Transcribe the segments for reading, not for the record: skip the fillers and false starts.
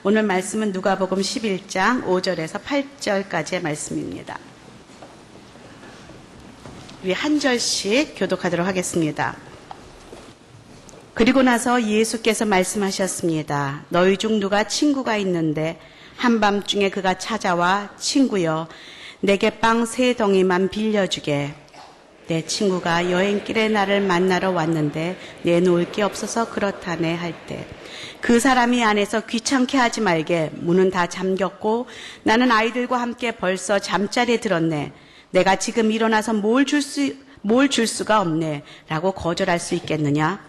오늘 말씀은 누가복음 11장 5절에서 8절까지의 말씀입니다. 우리 한 절씩 교독하도록 하겠습니다. 그리고 나서 예수께서 말씀하셨습니다. 너희 중 누가 친구가 있는데 한밤중에 그가 찾아와 친구여 내게 빵 3덩이만 빌려주게. 내 친구가 여행길에 나를 만나러 왔는데 내놓을 게 없어서 그렇다네 할 때 그 사람이 안에서 귀찮게 하지 말게. 문은 다 잠겼고 나는 아이들과 함께 벌써 잠자리에 들었네. 내가 지금 일어나서 뭘 줄 수가 없네 라고 거절할 수 있겠느냐?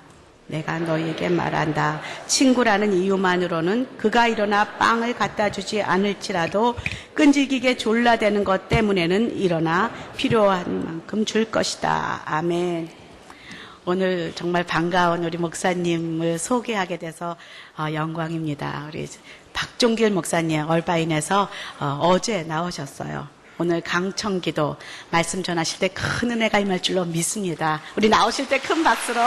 내가 너희에게 말한다. 친구라는 이유만으로는 그가 일어나 빵을 갖다 주지 않을지라도 끈질기게 졸라대는 것 때문에는 일어나 필요한 만큼 줄 것이다. 아멘. 오늘 정말 반가운 우리 목사님을 소개하게 돼서 영광입니다. 우리 박종길 목사님 얼바인에서 어제 나오셨어요. 오늘 강청기도 말씀 전하실 때 큰 은혜가 임할 줄로 믿습니다. 우리 나오실 때 큰 박수로.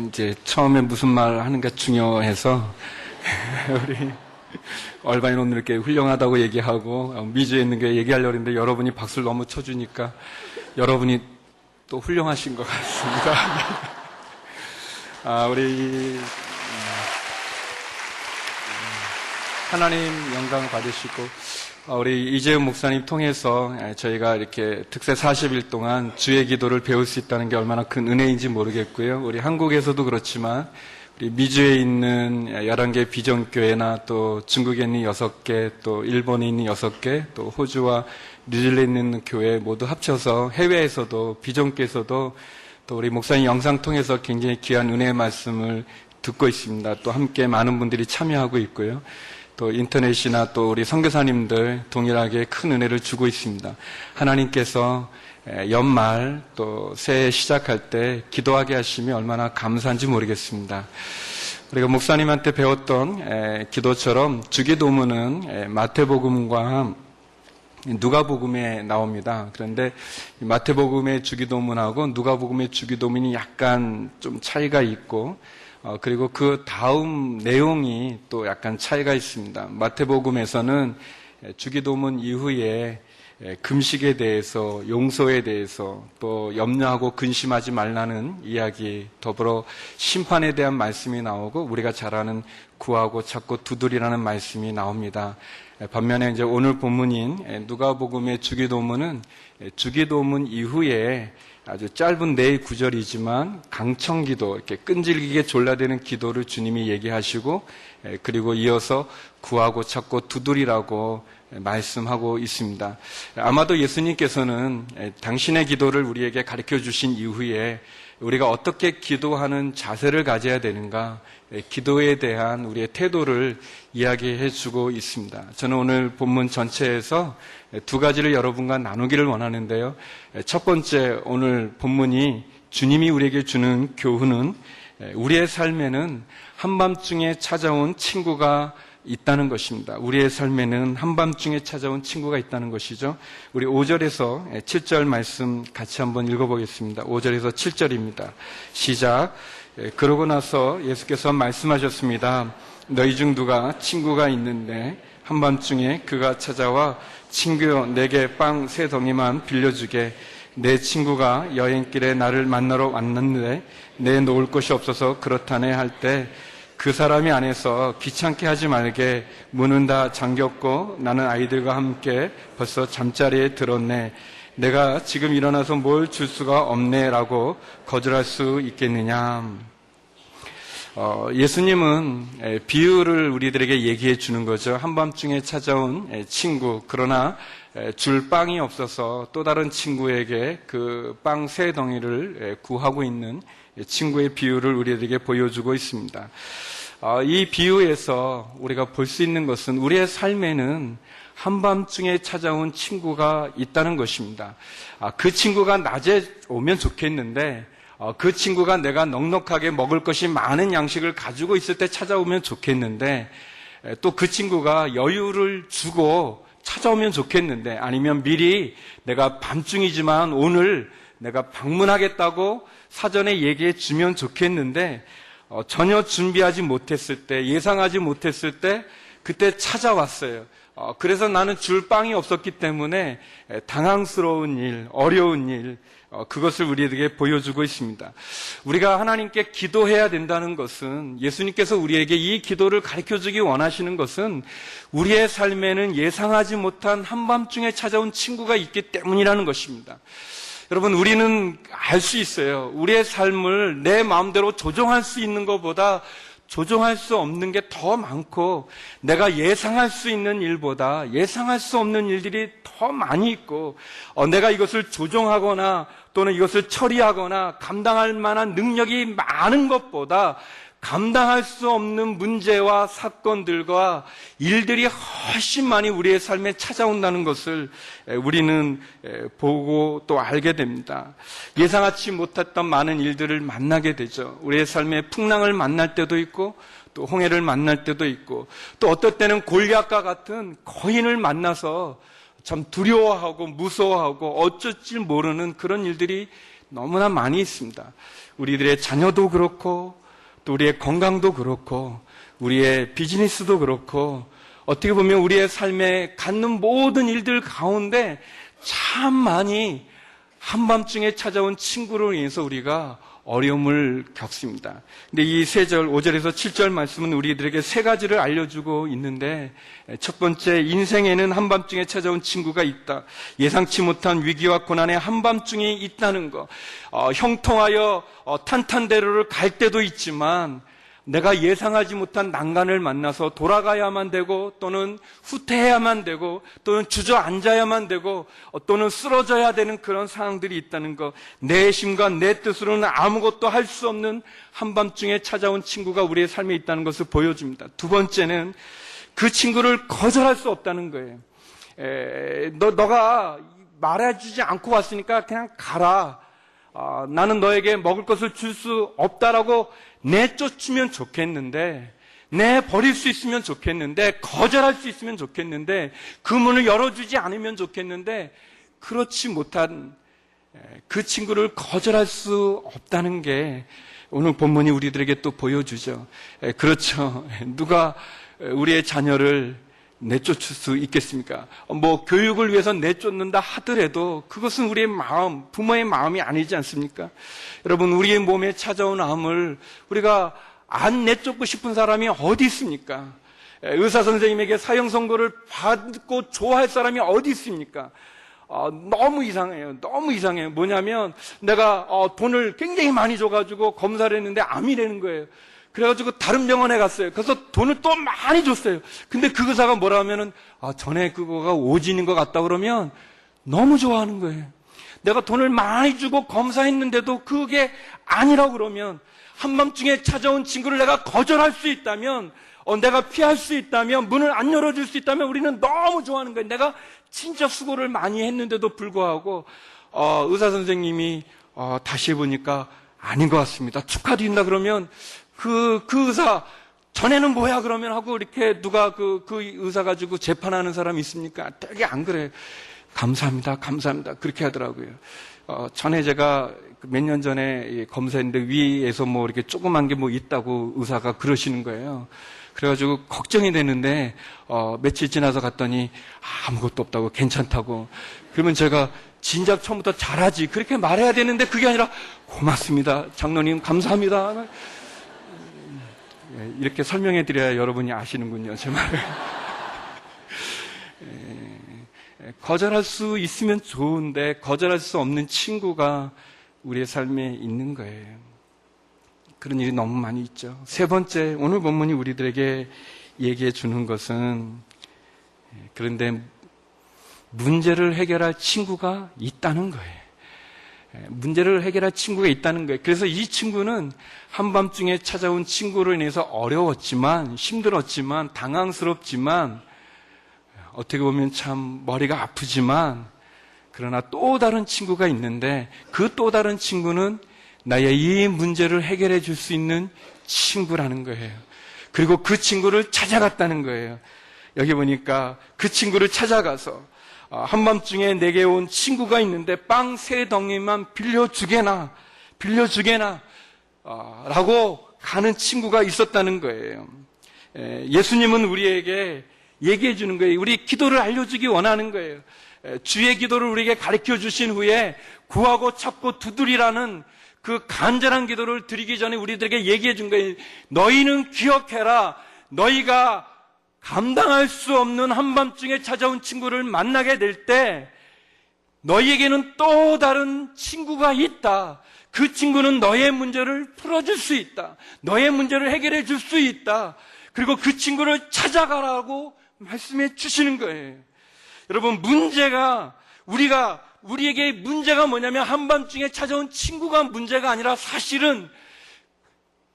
이제 처음에 무슨 말 하는가 중요해서 우리 얼바인 오늘 이렇게 훌륭하다고 얘기하고 미주에 있는 게 얘기하려고 했는데 여러분이 박수를 너무 쳐주니까 여러분이 또 훌륭하신 것 같습니다. 우리 하나님 영광 받으시고 우리 이재훈 목사님 통해서 저희가 이렇게 특세 40일 동안 주의 기도를 배울 수 있다는 게 얼마나 큰 은혜인지 모르겠고요. 우리 한국에서도 그렇지만 우리 미주에 있는 11개 비전교회나 또 중국에 있는 6개, 또 일본에 있는 6개, 또 호주와 뉴질랜드에 있는 교회 모두 합쳐서 해외에서도 비전교회에서도 또 우리 목사님 영상 통해서 굉장히 귀한 은혜의 말씀을 듣고 있습니다. 또 함께 많은 분들이 참여하고 있고요. 또 인터넷이나 또 우리 선교사님들 동일하게 큰 은혜를 주고 있습니다. 하나님께서 연말 또 새해 시작할 때 기도하게 하심이 얼마나 감사한지 모르겠습니다. 우리가 목사님한테 배웠던 기도처럼 주기도문은 마태복음과 누가복음에 나옵니다. 그런데 마태복음의 주기도문하고 누가복음의 주기도문이 약간 좀 차이가 있고 그리고 그 다음 내용이 또 약간 차이가 있습니다. 마태복음에서는 주기도문 이후에 금식에 대해서, 용서에 대해서, 또 염려하고 근심하지 말라는 이야기, 더불어 심판에 대한 말씀이 나오고 우리가 잘 아는 구하고 찾고 두드리라는 말씀이 나옵니다. 반면에 이제 오늘 본문인 누가복음의 주기도문은 주기도문 이후에 아주 짧은 4구절이지만 강청기도, 이렇게 끈질기게 졸라대는 기도를 주님이 얘기하시고 그리고 이어서 구하고 찾고 두드리라고 말씀하고 있습니다. 아마도 예수님께서는 당신의 기도를 우리에게 가르쳐 주신 이후에 우리가 어떻게 기도하는 자세를 가져야 되는가, 기도에 대한 우리의 태도를 이야기해 주고 있습니다. 저는 오늘 본문 전체에서 2가지를 여러분과 나누기를 원하는데요. 첫 번째, 오늘 본문이 주님이 우리에게 주는 교훈은 우리의 삶에는 한밤중에 찾아온 친구가 있다는 것입니다. 우리의 삶에는 한밤중에 찾아온 친구가 있다는 것이죠. 우리 5절에서 7절 말씀 같이 한번 읽어보겠습니다. 5절에서 7절입니다. 시작. 그러고 나서 예수께서 말씀하셨습니다. 너희 중 누가 친구가 있는데 한밤중에 그가 찾아와 친구여 내게 빵 3덩이만 빌려주게. 내 친구가 여행길에 나를 만나러 왔는데 내놓을 것이 없어서 그렇다네 할 때 그 사람이 안에서 귀찮게 하지 말게. 문은 다 잠겼고 나는 아이들과 함께 벌써 잠자리에 들었네. 내가 지금 일어나서 뭘 줄 수가 없네 라고 거절할 수 있겠느냐. 예수님은 비유를 우리들에게 얘기해 주는 거죠. 한밤중에 찾아온 친구, 그러나 줄 빵이 없어서 또 다른 친구에게 그 빵 3덩이를 구하고 있는 친구의 비유를 우리에게 보여주고 있습니다. 이 비유에서 우리가 볼 수 있는 것은 우리의 삶에는 한밤중에 찾아온 친구가 있다는 것입니다. 그 친구가 낮에 오면 좋겠는데 그 친구가 내가 넉넉하게 먹을 것이 많은 양식을 가지고 있을 때 찾아오면 좋겠는데, 또 그 친구가 여유를 주고 찾아오면 좋겠는데, 아니면 미리 내가 밤중이지만 오늘 내가 방문하겠다고 사전에 얘기해 주면 좋겠는데, 전혀 준비하지 못했을 때, 예상하지 못했을 때 그때 찾아왔어요. 그래서 나는 줄 빵이 없었기 때문에 당황스러운 일, 어려운 일, 그것을 우리에게 보여주고 있습니다. 우리가 하나님께 기도해야 된다는 것은, 예수님께서 우리에게 이 기도를 가르쳐주기 원하시는 것은 우리의 삶에는 예상하지 못한 한밤중에 찾아온 친구가 있기 때문이라는 것입니다. 여러분, 우리는 알 수 있어요. 우리의 삶을 내 마음대로 조종할 수 있는 것보다 조종할 수 없는 게 더 많고, 내가 예상할 수 있는 일보다 예상할 수 없는 일들이 더 많이 있고, 내가 이것을 조종하거나 또는 이것을 처리하거나 감당할 만한 능력이 많은 것보다 감당할 수 없는 문제와 사건들과 일들이 훨씬 많이 우리의 삶에 찾아온다는 것을 우리는 보고 또 알게 됩니다. 예상하지 못했던 많은 일들을 만나게 되죠. 우리의 삶에 풍랑을 만날 때도 있고, 또 홍해를 만날 때도 있고, 또 어떨 때는 골리앗과 같은 거인을 만나서 참 두려워하고 무서워하고 어쩔 줄 모르는 그런 일들이 너무나 많이 있습니다. 우리들의 자녀도 그렇고, 또 우리의 건강도 그렇고, 우리의 비즈니스도 그렇고, 어떻게 보면 우리의 삶에 갖는 모든 일들 가운데 참 많이 한밤중에 찾아온 친구로 인해서 우리가 어려움을 겪습니다. 근데 이 3절, 5절에서 7절 말씀은 우리들에게 3가지를 알려주고 있는데, 첫 번째, 인생에는 한밤중에 찾아온 친구가 있다. 예상치 못한 위기와 고난의 한밤중이 있다는 것. 형통하여 탄탄대로를 갈 때도 있지만, 내가 예상하지 못한 난간을 만나서 돌아가야만 되고, 또는 후퇴해야만 되고, 또는 주저앉아야만 되고, 또는 쓰러져야 되는 그런 상황들이 있다는 것. 내 힘과 내 뜻으로는 아무것도 할 수 없는 한밤중에 찾아온 친구가 우리의 삶에 있다는 것을 보여줍니다. 두 번째는 그 친구를 거절할 수 없다는 거예요. 너가 말해주지 않고 왔으니까 그냥 가라. 나는 너에게 먹을 것을 줄 수 없다라고 내쫓으면 좋겠는데, 내버릴 수 있으면 좋겠는데, 거절할 수 있으면 좋겠는데, 그 문을 열어주지 않으면 좋겠는데, 그렇지 못한 그 친구를 거절할 수 없다는 게 오늘 본문이 우리들에게 또 보여주죠. 그렇죠. 누가 우리의 자녀를 내쫓을 수 있겠습니까? 교육을 위해서 내쫓는다 하더라도 그것은 우리의 마음, 부모의 마음이 아니지 않습니까? 여러분, 우리의 몸에 찾아온 암을 우리가 안 내쫓고 싶은 사람이 어디 있습니까? 의사 선생님에게 사형 선고를 받고 좋아할 사람이 어디 있습니까? 너무 이상해요. 너무 이상해요. 뭐냐면 내가 돈을 굉장히 많이 줘가지고 검사를 했는데 암이라는 거예요. 그래가지고 다른 병원에 갔어요. 그래서 돈을 또 많이 줬어요. 근데 그 의사가 뭐라 하면은, 전에 그거가 오진인 것 같다 그러면 너무 좋아하는 거예요. 내가 돈을 많이 주고 검사했는데도 그게 아니라고 그러면, 한밤중에 찾아온 친구를 내가 거절할 수 있다면, 내가 피할 수 있다면, 문을 안 열어줄 수 있다면 우리는 너무 좋아하는 거예요. 내가 진짜 수고를 많이 했는데도 불구하고 의사 선생님이 다시 해보니까 아닌 것 같습니다. 축하드린다 그러면 그 의사 전에는 뭐야 그러면 하고 이렇게 누가 그 의사 가지고 재판하는 사람 있습니까? 되게 안 그래요. 감사합니다. 감사합니다. 그렇게 하더라고요. 전에 제가 몇 년 전에 검사했는데 위에서 이렇게 조그만 게 있다고 의사가 그러시는 거예요. 그래가지고 걱정이 되는데 며칠 지나서 갔더니 아무것도 없다고, 괜찮다고. 그러면 제가 진작 처음부터 잘하지 그렇게 말해야 되는데 그게 아니라 고맙습니다. 장로님 감사합니다. 이렇게 설명해 드려야 여러분이 아시는군요, 제 말을. 거절할 수 있으면 좋은데 거절할 수 없는 친구가 우리의 삶에 있는 거예요. 그런 일이 너무 많이 있죠. 세 번째, 오늘 본문이 우리들에게 얘기해 주는 것은, 그런데 문제를 해결할 친구가 있다는 거예요. 문제를 해결할 친구가 있다는 거예요. 그래서 이 친구는 한밤중에 찾아온 친구로 인해서 어려웠지만, 힘들었지만, 당황스럽지만, 어떻게 보면 참 머리가 아프지만, 그러나 또 다른 친구가 있는데, 그 또 다른 친구는 나의 이 문제를 해결해 줄 수 있는 친구라는 거예요. 그리고 그 친구를 찾아갔다는 거예요. 여기 보니까 그 친구를 찾아가서 한밤중에 내게 온 친구가 있는데 빵 3덩이만 빌려주게나 라고 가는 친구가 있었다는 거예요. 예수님은 우리에게 얘기해 주는 거예요. 우리 기도를 알려주기 원하는 거예요. 주의 기도를 우리에게 가르쳐 주신 후에 구하고 찾고 두드리라는 그 간절한 기도를 드리기 전에 우리들에게 얘기해 준 거예요. 너희는 기억해라. 너희가 감당할 수 없는 한밤중에 찾아온 친구를 만나게 될 때 너희에게는 또 다른 친구가 있다. 그 친구는 너의 문제를 풀어줄 수 있다. 너의 문제를 해결해 줄 수 있다. 그리고 그 친구를 찾아가라고 말씀해 주시는 거예요. 여러분, 우리에게 문제가 뭐냐면 한밤중에 찾아온 친구가 문제가 아니라 사실은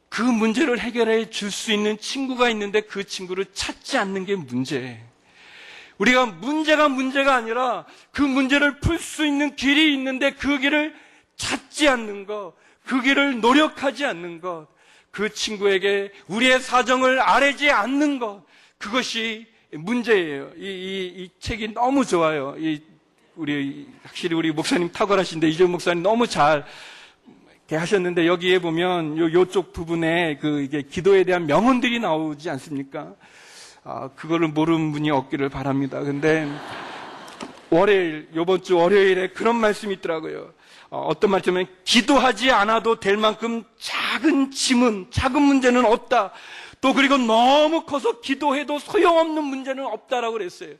그 문제를 해결해 줄 수 있는 친구가 있는데 그 친구를 찾지 않는 게 문제예요. 우리가 문제가 아니라 그 문제를 풀 수 있는 길이 있는데 그 길을 찾지 않는 것, 그 길을 노력하지 않는 것, 그 친구에게 우리의 사정을 아뢰지 않는 것, 그것이 문제예요. 이 책이 너무 좋아요. 확실히 우리 목사님 탁월하신데 이재훈 목사님 너무 잘 하셨는데 여기에 보면 요쪽 부분에 이게 기도에 대한 명언들이 나오지 않습니까? 그거를 모르는 분이 없기를 바랍니다. 근데 요번 주 월요일에 그런 말씀이 있더라고요. 어떤 말씀이냐면 기도하지 않아도 될 만큼 작은 문제는 없다. 또 그리고 너무 커서 기도해도 소용없는 문제는 없다라고 그랬어요.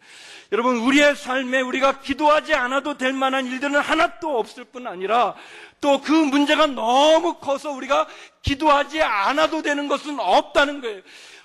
여러분, 우리의 삶에 우리가 기도하지 않아도 될 만한 일들은 하나도 없을 뿐 아니라 또 그 문제가 너무 커서 우리가 기도하지 않아도 되는 것은 없다는 거예요.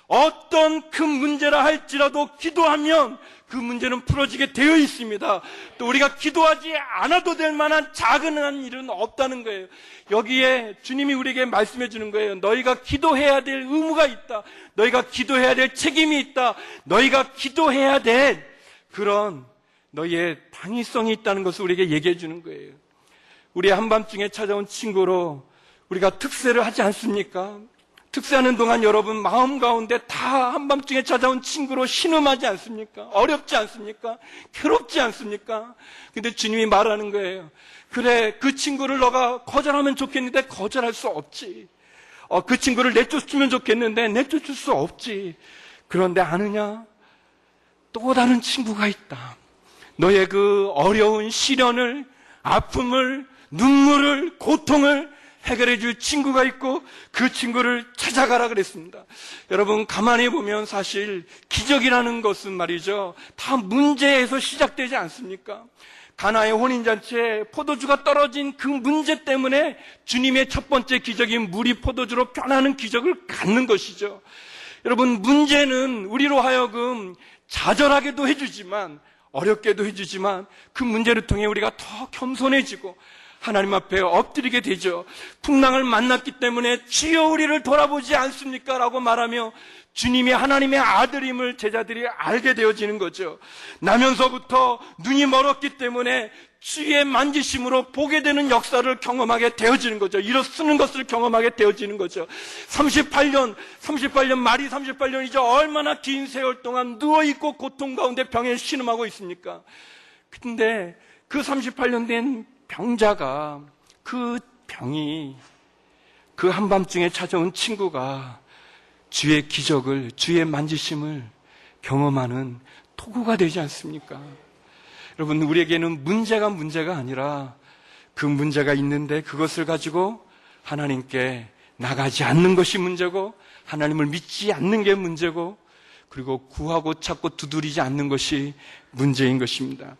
어떤 큰 문제라 할지라도 기도하면 그 문제는 풀어지게 되어 있습니다. 또 우리가 기도하지 않아도 될 만한 작은 일은 없다는 거예요. 여기에 주님이 우리에게 말씀해 주는 거예요. 너희가 기도해야 될 의무가 있다. 너희가 기도해야 될 책임이 있다. 너희가 기도해야 될 그런 너희의 당위성이 있다는 것을 우리에게 얘기해 주는 거예요. 우리 한밤중에 찾아온 친구로 우리가 특세를 하지 않습니까? 특세하는 동안 여러분 마음 가운데 다 한밤중에 찾아온 친구로 신음하지 않습니까? 어렵지 않습니까? 괴롭지 않습니까? 근데 주님이 말하는 거예요. 그래, 그 친구를 너가 거절하면 좋겠는데 거절할 수 없지. 그 친구를 내쫓으면 좋겠는데 내쫓을 수 없지. 그런데 아느냐? 또 다른 친구가 있다. 너의 그 어려운 시련을, 아픔을, 눈물을, 고통을 해결해 줄 친구가 있고 그 친구를 찾아가라 그랬습니다. 여러분, 가만히 보면 사실 기적이라는 것은 말이죠, 다 문제에서 시작되지 않습니까? 가나의 혼인잔치에 포도주가 떨어진 그 문제 때문에 주님의 첫 번째 기적인 물이 포도주로 변하는 기적을 갖는 것이죠. 여러분, 문제는 우리로 하여금 좌절하게도 해주지만, 어렵게도 해주지만 그 문제를 통해 우리가 더 겸손해지고 하나님 앞에 엎드리게 되죠. 풍랑을 만났기 때문에 주여 우리를 돌아보지 않습니까? 라고 말하며 주님이 하나님의 아들임을 제자들이 알게 되어지는 거죠. 나면서부터 눈이 멀었기 때문에 주의 만지심으로 보게 되는 역사를 경험하게 되어지는 거죠. 일어서는 것을 경험하게 되어지는 거죠. 38년, 말이 38년이죠. 얼마나 긴 세월 동안 누워있고 고통 가운데 병에 신음하고 있습니까? 근데 그 38년 된 병자가, 그 병이, 그 한밤중에 찾아온 친구가 주의 기적을, 주의 만지심을 경험하는 토구가 되지 않습니까? 여러분, 우리에게는 문제가 아니라 그 문제가 있는데 그것을 가지고 하나님께 나가지 않는 것이 문제고, 하나님을 믿지 않는 게 문제고, 그리고 구하고 찾고 두드리지 않는 것이 문제인 것입니다.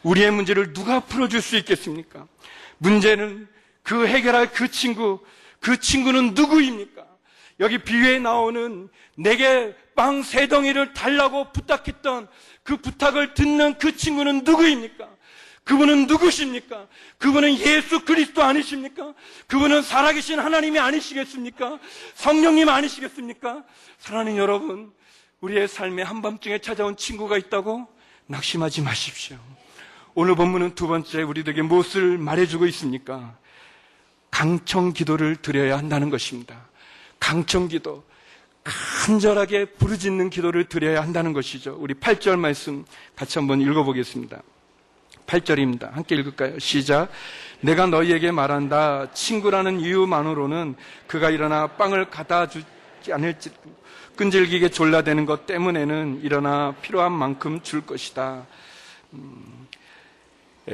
우리의 문제를 누가 풀어줄 수 있겠습니까? 문제는 그 해결할 그 친구는 누구입니까? 여기 비유에 나오는 내게 빵 3덩이를 달라고 부탁했던 그 부탁을 듣는 그 친구는 누구입니까? 그분은 누구십니까? 그분은 예수 그리스도 아니십니까? 그분은 살아계신 하나님이 아니시겠습니까? 성령님 아니시겠습니까? 사랑하는 여러분, 우리의 삶에 한밤중에 찾아온 친구가 있다고 낙심하지 마십시오. 오늘 본문은 두 번째 우리들에게 무엇을 말해주고 있습니까? 강청 기도를 드려야 한다는 것입니다. 강청 기도, 간절하게 부르짖는 기도를 드려야 한다는 것이죠. 우리 8절 말씀 같이 한번 읽어보겠습니다. 8절입니다. 함께 읽을까요? 시작. 내가 너희에게 말한다. 친구라는 이유만으로는 그가 일어나 빵을 갖다 주지 않을지 끈질기게 졸라대는 것 때문에는 일어나 필요한 만큼 줄 것이다.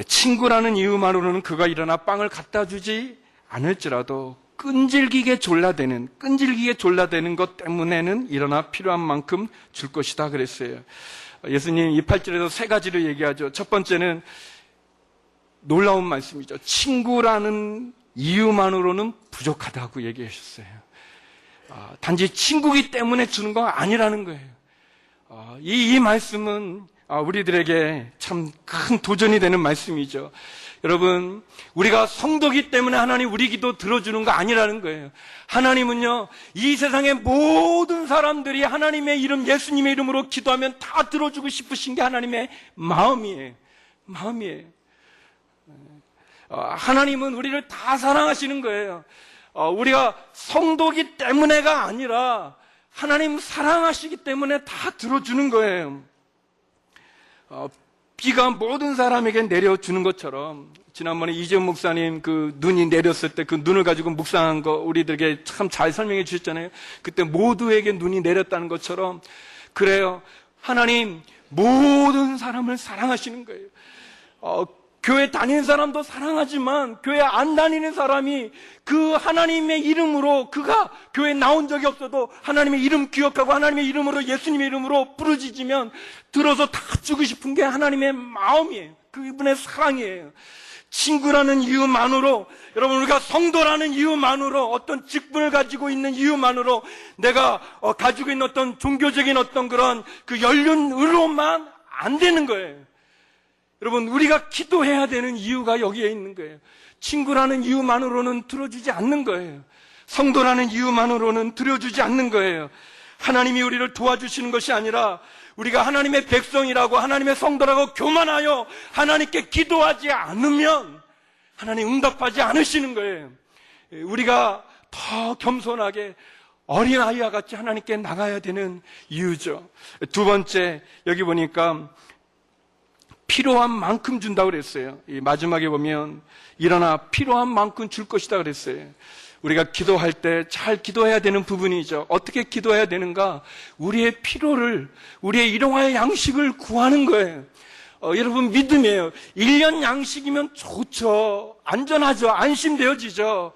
친구라는 이유만으로는 그가 일어나 빵을 갖다 주지 않을지라도 끈질기게 졸라대는 것 때문에는 일어나 필요한 만큼 줄 것이다 그랬어요. 예수님 이 8절에서 세 가지를 얘기하죠. 첫 번째는 놀라운 말씀이죠. 친구라는 이유만으로는 부족하다고 얘기하셨어요. 단지 친구기 때문에 주는 거 아니라는 거예요. 이 말씀은 우리들에게 참 큰 도전이 되는 말씀이죠. 여러분, 우리가 성도기 때문에 하나님 우리 기도 들어주는 거 아니라는 거예요. 하나님은요, 이 세상의 모든 사람들이 하나님의 이름, 예수님의 이름으로 기도하면 다 들어주고 싶으신 게 하나님의 마음이에요. 하나님은 우리를 다 사랑하시는 거예요. 우리가 성도기 때문에가 아니라 하나님 사랑하시기 때문에 다 들어주는 거예요. 비가 모든 사람에게 내려주는 것처럼 지난번에 이재훈 목사님 그 눈이 내렸을 때 그 눈을 가지고 묵상한 거 우리들에게 참 잘 설명해 주셨잖아요. 그때 모두에게 눈이 내렸다는 것처럼 그래요. 하나님 모든 사람을 사랑하시는 거예요. 교회 다니는 사람도 사랑하지만 교회 안 다니는 사람이 그 하나님의 이름으로 그가 교회에 나온 적이 없어도 하나님의 이름 기억하고 하나님의 이름으로 예수님의 이름으로 부르짖으면 들어서 다 주고 싶은 게 하나님의 마음이에요. 그분의 사랑이에요. 친구라는 이유만으로, 여러분 우리가 성도라는 이유만으로, 어떤 직분을 가지고 있는 이유만으로, 내가 가지고 있는 어떤 종교적인 어떤 그런 그 연륜으로만 안 되는 거예요. 여러분, 우리가 기도해야 되는 이유가 여기에 있는 거예요. 친구라는 이유만으로는 들어주지 않는 거예요. 성도라는 이유만으로는 들어주지 않는 거예요. 하나님이 우리를 도와주시는 것이 아니라 우리가 하나님의 백성이라고, 하나님의 성도라고 교만하여 하나님께 기도하지 않으면 하나님 응답하지 않으시는 거예요. 우리가 더 겸손하게 어린아이와 같이 하나님께 나가야 되는 이유죠. 두 번째, 여기 보니까 필요한 만큼 준다고 그랬어요. 이 마지막에 보면 일어나 필요한 만큼 줄 것이다 그랬어요. 우리가 기도할 때 잘 기도해야 되는 부분이죠. 어떻게 기도해야 되는가? 우리의 필요를, 우리의 일용할 양식을 구하는 거예요. 여러분 믿음이에요. 1년 양식이면 좋죠. 안전하죠. 안심되어지죠.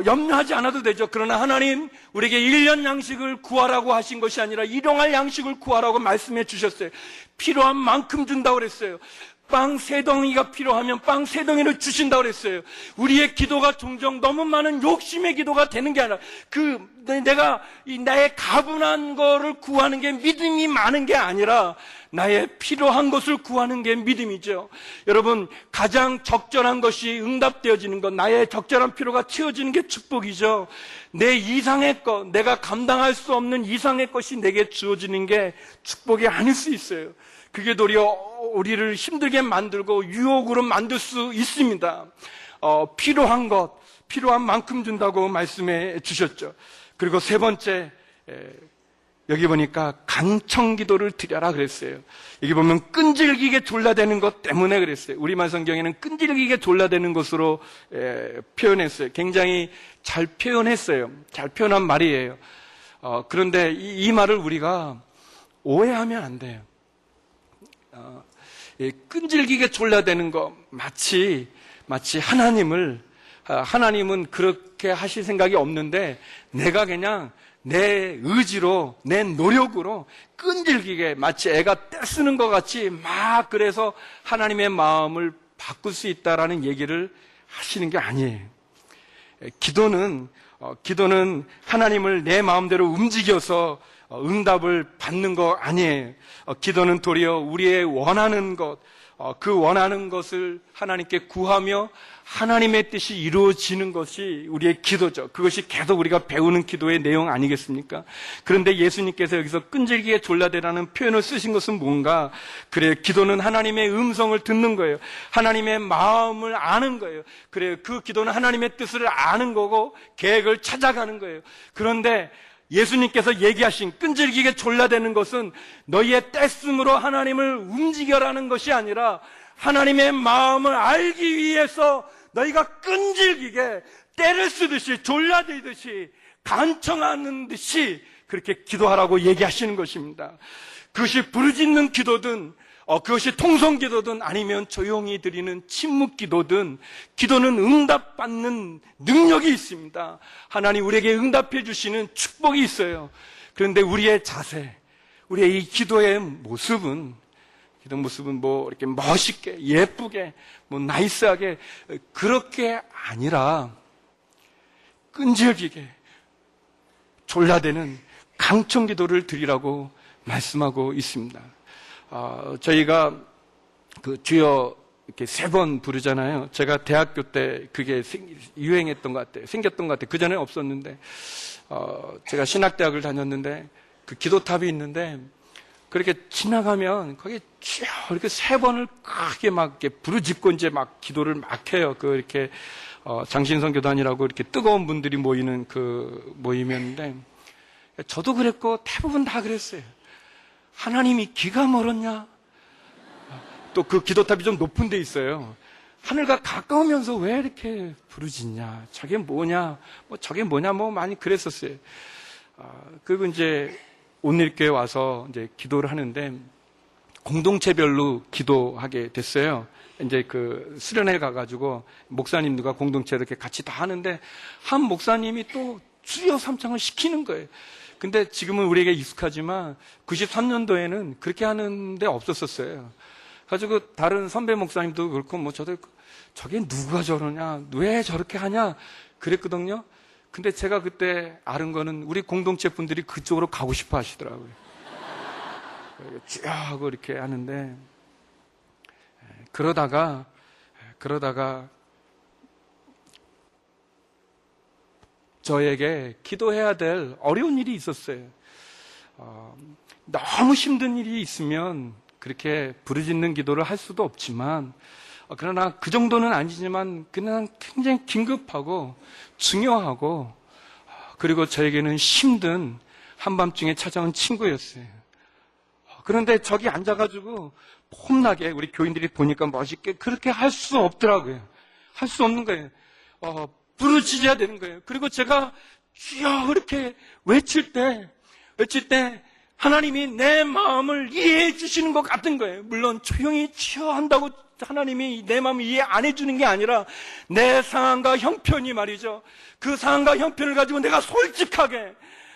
염려하지 않아도 되죠. 그러나 하나님 우리에게 1년 양식을 구하라고 하신 것이 아니라 일용할 양식을 구하라고 말씀해 주셨어요. 필요한 만큼 준다고 그랬어요. 빵 3덩이가 필요하면 빵 3덩이를 주신다고 그랬어요. 우리의 기도가 종종 너무 많은 욕심의 기도가 되는 게 아니라 내가 나의 가분한 거를 구하는 게 믿음이 많은 게 아니라 나의 필요한 것을 구하는 게 믿음이죠. 여러분, 가장 적절한 것이 응답되어지는 것, 나의 적절한 필요가 채워지는 게 축복이죠. 내 이상의 것, 내가 감당할 수 없는 이상의 것이 내게 주어지는 게 축복이 아닐 수 있어요. 그게 도리어 우리를 힘들게 만들고 유혹으로 만들 수 있습니다. 필요한 것, 필요한 만큼 준다고 말씀해 주셨죠. 그리고 세 번째, 여기 보니까 강청기도를 드려라 그랬어요. 여기 보면 끈질기게 졸라대는 것 때문에 그랬어요. 우리말 성경에는 끈질기게 졸라대는 것으로 표현했어요. 굉장히 잘 표현했어요. 잘 표현한 말이에요. 그런데 이 말을 우리가 오해하면 안 돼요. 끈질기게 졸라대는 것, 마치 하나님은 그렇게 하실 생각이 없는데 내가 그냥 내 의지로, 내 노력으로 끈질기게 마치 애가 떼쓰는 것 같이 막 그래서 하나님의 마음을 바꿀 수 있다라는 얘기를 하시는 게 아니에요. 기도는 하나님을 내 마음대로 움직여서 응답을 받는 거 아니에요. 기도는 도리어 우리의 원하는 것, 그 원하는 것을 하나님께 구하며 하나님의 뜻이 이루어지는 것이 우리의 기도죠. 그것이 계속 우리가 배우는 기도의 내용 아니겠습니까? 그런데 예수님께서 여기서 끈질기게 졸라대라는 표현을 쓰신 것은 뭔가? 그래요. 기도는 하나님의 음성을 듣는 거예요. 하나님의 마음을 아는 거예요. 그래요. 그 기도는 하나님의 뜻을 아는 거고 계획을 찾아가는 거예요. 그런데 예수님께서 얘기하신 끈질기게 졸라대는 것은 너희의 떼쓰므로 하나님을 움직여라는 것이 아니라 하나님의 마음을 알기 위해서 너희가 끈질기게 때를 쓰듯이 졸라대듯이 간청하는 듯이 그렇게 기도하라고 얘기하시는 것입니다. 그것이 부르짖는 기도든 그것이 통성기도든 아니면 조용히 드리는 침묵기도든 기도는 응답받는 능력이 있습니다. 하나님 우리에게 응답해 주시는 축복이 있어요. 그런데 우리의 자세, 우리의 이 기도의 모습은 뭐 이렇게 멋있게 예쁘게 뭐 나이스하게 그렇게 아니라 끈질기게 졸라대는 강청기도를 드리라고 말씀하고 있습니다. 저희가 그 주여 이렇게 3번 부르잖아요. 제가 대학교 때 그게 유행했던 것 같아요. 생겼던 것 같아요. 그 전에 없었는데, 제가 신학대학을 다녔는데, 그 기도탑이 있는데, 그렇게 지나가면 거기 쭉 이렇게 3번을 크게 막 이렇게 부르짖고 이제 막 기도를 막 해요. 이렇게, 장신성교단이라고 이렇게 뜨거운 분들이 모이는 그 모임이었는데, 저도 그랬고 대부분 다 그랬어요. 하나님이 기가 멀었냐? 또 그 기도탑이 좀 높은 데 있어요. 하늘과 가까우면서 왜 이렇게 부르짖냐? 저게 뭐냐? 뭐 많이 그랬었어요. 그리고 이제 온일교회 와서 이제 기도를 하는데 공동체별로 기도하게 됐어요. 이제 그 수련회 가가지고 목사님들과 공동체 이렇게 같이 다 하는데 한 목사님이 또 주여 삼창을 시키는 거예요. 근데 지금은 우리에게 익숙하지만 93년도에는 그렇게 하는데 없었었어요. 가지고 다른 선배 목사님도 그렇고 뭐 저도 저게 누가 저러냐, 왜 저렇게 하냐 그랬거든요. 근데 제가 그때 알은 거는 우리 공동체 분들이 그쪽으로 가고 싶어 하시더라고요. 쭉 하고 이렇게 하는데 그러다가 저에게 기도해야 될 어려운 일이 있었어요. 너무 힘든 일이 있으면 그렇게 부르짖는 기도를 할 수도 없지만 그러나 그 정도는 아니지만 그냥 굉장히 긴급하고 중요하고 그리고 저에게는 힘든 한밤중에 찾아온 친구였어요. 그런데 저기 앉아가지고 폼나게 우리 교인들이 보니까 멋있게 그렇게 할 수 없더라고요. 할 수 없는 거예요. 부르짖어야 되는 거예요. 그리고 제가 주여 그렇게 외칠 때 하나님이 내 마음을 이해해 주시는 것 같은 거예요. 물론 조용히 주여 한다고 하나님이 내 마음을 이해 안 해주는 게 아니라 내 상황과 형편이 말이죠. 그 상황과 형편을 가지고 내가 솔직하게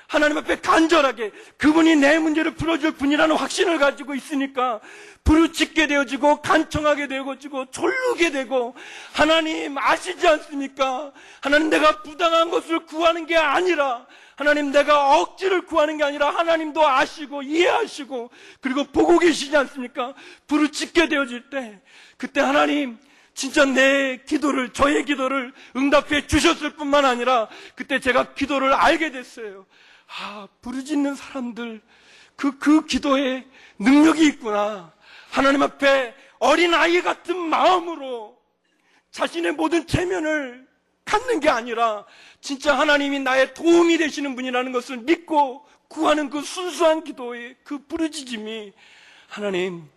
하나님 앞에 간절하게 그분이 내 문제를 풀어줄 분이라는 확신을 가지고 있으니까 부르짖게 되어지고 간청하게 되어지고 졸르게 되고 하나님 아시지 않습니까? 하나님 내가 부당한 것을 구하는 게 아니라 하나님 내가 억지를 구하는 게 아니라 하나님도 아시고 이해하시고 그리고 보고 계시지 않습니까? 부르짖게 되어질 때 그때 하나님 진짜 내 기도를 저의 기도를 응답해 주셨을 뿐만 아니라 그때 제가 기도를 알게 됐어요. 부르짖는 사람들 그 기도에 능력이 있구나. 하나님 앞에 어린아이 같은 마음으로 자신의 모든 체면을 갖는 게 아니라 진짜 하나님이 나의 도움이 되시는 분이라는 것을 믿고 구하는 그 순수한 기도의 그 부르짖음이 하나님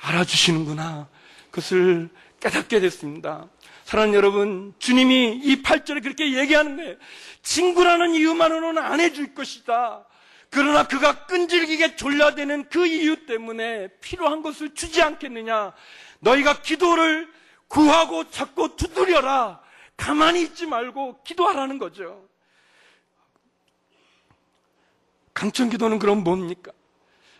알아주시는구나. 그것을 깨닫게 됐습니다. 사랑하는 여러분, 주님이 이 8절에 그렇게 얘기하는 거예요. 친구라는 이유만으로는 안 해줄 것이다. 그러나 그가 끈질기게 졸라대는 그 이유 때문에 필요한 것을 주지 않겠느냐. 너희가 기도를 구하고 찾고 두드려라. 가만히 있지 말고 기도하라는 거죠. 강청기도는 그럼 뭡니까?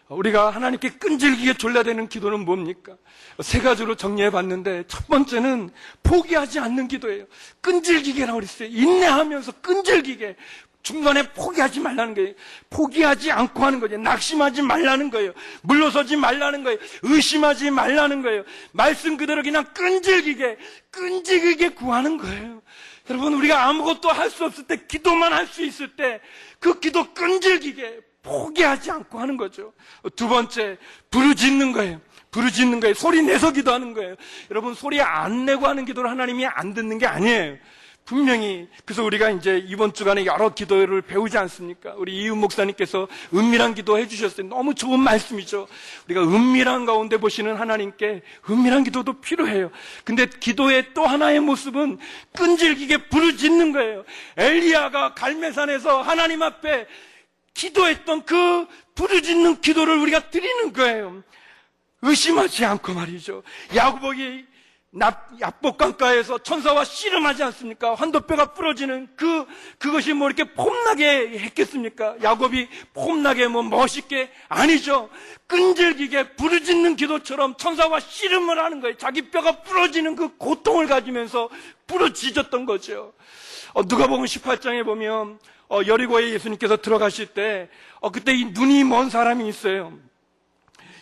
우리가 하나님께 끈질기게 졸라대는 기도는 뭡니까? 3가지로 정리해 봤는데 첫 번째는 포기하지 않는 기도예요. 끈질기게라고 그랬어요. 인내하면서 끈질기게 중간에 포기하지 말라는 거예요. 포기하지 않고 하는 거죠. 낙심하지 말라는 거예요. 물러서지 말라는 거예요. 의심하지 말라는 거예요. 말씀 그대로 그냥 끈질기게 구하는 거예요. 여러분, 우리가 아무것도 할 수 없을 때, 기도만 할 수 있을 때, 그 기도 끈질기게 포기하지 않고 하는 거죠. 두 번째, 부르짖는 거예요. 부르짖는 거예요. 소리 내서 기도하는 거예요. 여러분, 소리 안 내고 하는 기도를 하나님이 안 듣는 게 아니에요. 분명히. 그래서 우리가 이제 이번 주간에 여러 기도를 배우지 않습니까? 우리 이윤 목사님께서 은밀한 기도 해주셨어요. 너무 좋은 말씀이죠. 우리가 은밀한 가운데 보시는 하나님께 은밀한 기도도 필요해요. 근데 기도의 또 하나의 모습은 끈질기게 부르짖는 거예요. 엘리야가 갈멜산에서 하나님 앞에 기도했던 그 부르짖는 기도를 우리가 드리는 거예요. 의심하지 않고 말이죠. 야곱이 야복강가에서 천사와 씨름하지 않습니까? 환도뼈가 부러지는 그것이 뭐 이렇게 폼나게 했겠습니까? 야곱이 폼나게 뭐 멋있게 아니죠. 끈질기게 부르짖는 기도처럼 천사와 씨름을 하는 거예요. 자기 뼈가 부러지는 그 고통을 가지면서 부르짖었던 거죠. 누가복음 18장에 보면 여리고에 예수님께서 들어가실 때 그때 이 눈이 먼 사람이 있어요.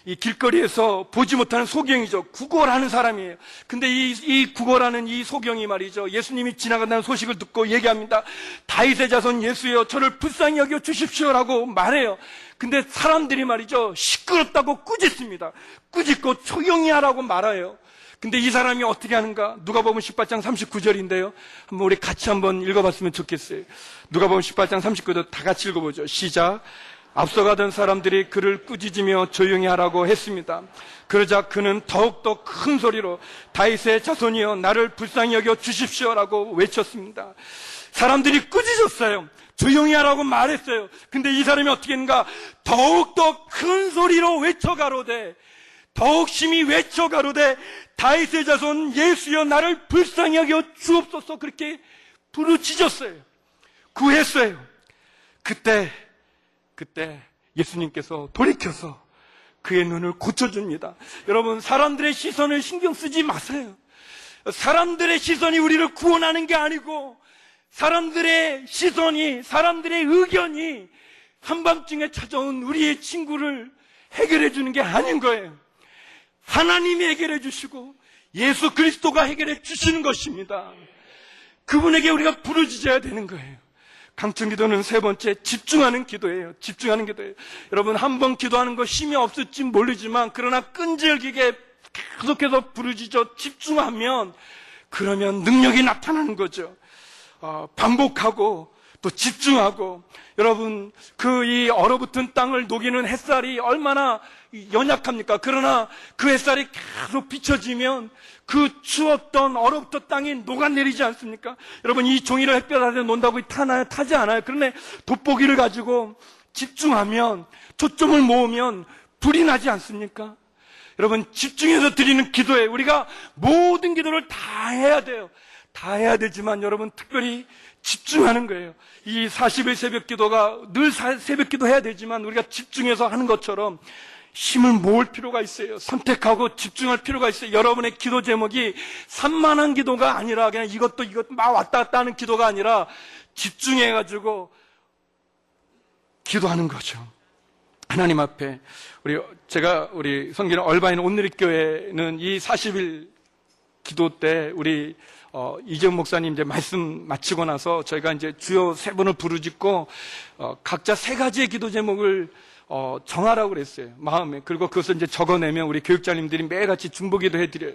이 길거리에서 보지 못하는 소경이죠. 구걸하는 사람이에요. 근데 이 구걸하는 이 소경이 말이죠. 예수님이 지나간다는 소식을 듣고 얘기합니다. 다윗의 자손 예수여, 저를 불쌍히 여겨 주십시오라고 말해요. 근데 사람들이 말이죠. 시끄럽다고 꾸짖습니다. 꾸짖고 조용히 하라고 말해요. 근데 이 사람이 어떻게 하는가? 누가복음 18장 39절인데요. 한번 우리 같이 한번 읽어봤으면 좋겠어요. 누가복음 18장 39절 다 같이 읽어보죠. 시작. 앞서가던 사람들이 그를 꾸짖으며 조용히 하라고 했습니다. 그러자 그는 더욱더 큰 소리로 다윗의 자손이여, 나를 불쌍히 여겨 주십시오라고 외쳤습니다. 사람들이 꾸짖었어요. 조용히 하라고 말했어요. 근데 이 사람이 어떻게 했는가? 더욱더 큰 소리로 외쳐가로되, 더욱 심히 외쳐가로되, 다윗의 자손 예수여, 나를 불쌍히 여겨 주옵소서. 그렇게 부르짖었어요. 구했어요. 그때 예수님께서 돌이켜서 그의 눈을 고쳐줍니다. 여러분, 사람들의 시선을 신경 쓰지 마세요. 사람들의 시선이 우리를 구원하는 게 아니고, 사람들의 시선이, 사람들의 의견이 한밤중에 찾아온 우리의 친구를 해결해 주는 게 아닌 거예요. 하나님이 해결해 주시고 예수 그리스도가 해결해 주시는 것입니다. 그분에게 우리가 부르짖어야 되는 거예요. 강청기도는 세 번째, 집중하는 기도예요. 집중하는 기도예요. 여러분, 한 번 기도하는 거 힘이 없을지 모르지만, 그러나 끈질기게 계속해서 부르짖어 집중하면, 그러면 능력이 나타나는 거죠. 반복하고 또 집중하고. 여러분, 이 얼어붙은 땅을 녹이는 햇살이 얼마나 연약합니까? 그러나 그 햇살이 계속 비춰지면 그 추웠던 얼어붙은 땅이 녹아내리지 않습니까? 여러분, 이 종이를 햇볕 아래 놓는다고 타나요? 타지 않아요. 그런데 돋보기를 가지고 집중하면, 초점을 모으면 불이 나지 않습니까? 여러분, 집중해서 드리는 기도에 우리가 모든 기도를 다 해야 돼요. 다 해야 되지만 여러분, 특별히 집중하는 거예요. 이 40일 새벽 기도가 늘 새벽 기도 해야 되지만, 우리가 집중해서 하는 것처럼 힘을 모을 필요가 있어요. 선택하고 집중할 필요가 있어요. 여러분의 기도 제목이 산만한 기도가 아니라, 그냥 이것도 막 왔다 갔다 하는 기도가 아니라 집중해가지고 기도하는 거죠. 하나님 앞에 우리 성기는 얼바인 온누리교회는 이 40일 기도 때 우리 이재훈 목사님 이제 말씀 마치고 나서 저희가 이제 주요 세 분을 부르짖고 각자 세 가지의 기도 제목을 정하라고 그랬어요. 마음에. 그리고 그것을 이제 적어내면 우리 교육자님들이 매일같이 중보기도 해드려요.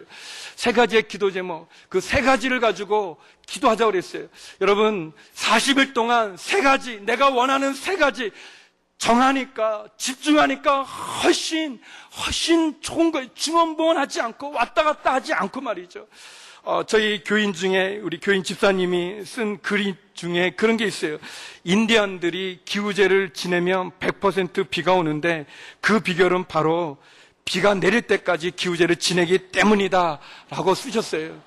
세 가지의 기도 제목, 그 세 가지를 가지고 기도하자고 그랬어요. 여러분, 40일 동안 세 가지, 내가 원하는 세 가지 정하니까, 집중하니까 훨씬 좋은 거예요. 중언부언하지 않고 왔다 갔다 하지 않고 말이죠. 저희 교인 중에 우리 교인 집사님이 쓴 글 중에 그런 게 있어요. 인디안들이 기후제를 지내면 100% 비가 오는데 그 비결은 바로 비가 내릴 때까지 기후제를 지내기 때문이다 라고 쓰셨어요.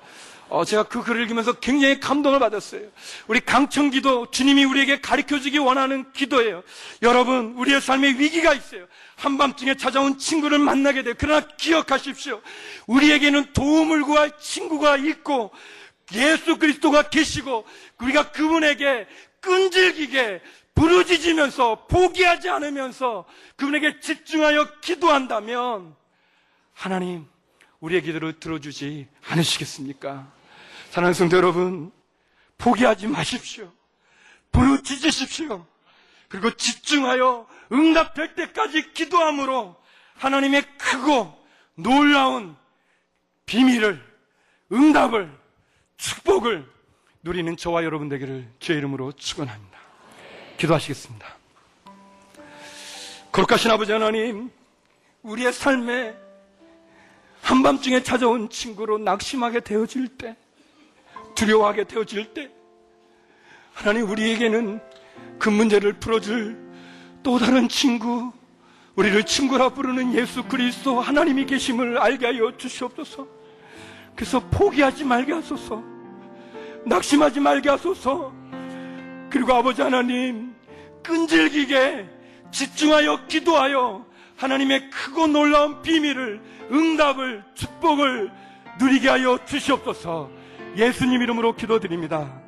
제가 그 글을 읽으면서 굉장히 감동을 받았어요. 우리 강청기도 주님이 우리에게 가르쳐주기 원하는 기도예요. 여러분, 우리의 삶에 위기가 있어요. 한밤중에 찾아온 친구를 만나게 돼요. 그러나 기억하십시오. 우리에게는 도움을 구할 친구가 있고 예수 그리스도가 계시고, 우리가 그분에게 끈질기게 부르짖으면서 포기하지 않으면서 그분에게 집중하여 기도한다면 하나님 우리의 기도를 들어주지 않으시겠습니까? 사랑하는 성도 여러분, 포기하지 마십시오. 부르짖으십시오. 그리고 집중하여 응답될 때까지 기도함으로 하나님의 크고 놀라운 비밀을, 응답을, 축복을 누리는 저와 여러분 되기를 주의 이름으로 축원합니다. 기도하시겠습니다. 거룩하신 아버지 하나님, 우리의 삶에 한밤중에 찾아온 친구로 낙심하게 되어질 때, 두려워하게 되어질 때, 하나님 우리에게는 그 문제를 풀어줄 또 다른 친구, 우리를 친구라 부르는 예수 그리스도 하나님이 계심을 알게 하여 주시옵소서. 그래서 포기하지 말게 하소서. 낙심하지 말게 하소서. 그리고 아버지 하나님, 끈질기게 집중하여 기도하여 하나님의 크고 놀라운 비밀을, 응답을, 축복을 누리게 하여 주시옵소서. 예수님 이름으로 기도드립니다.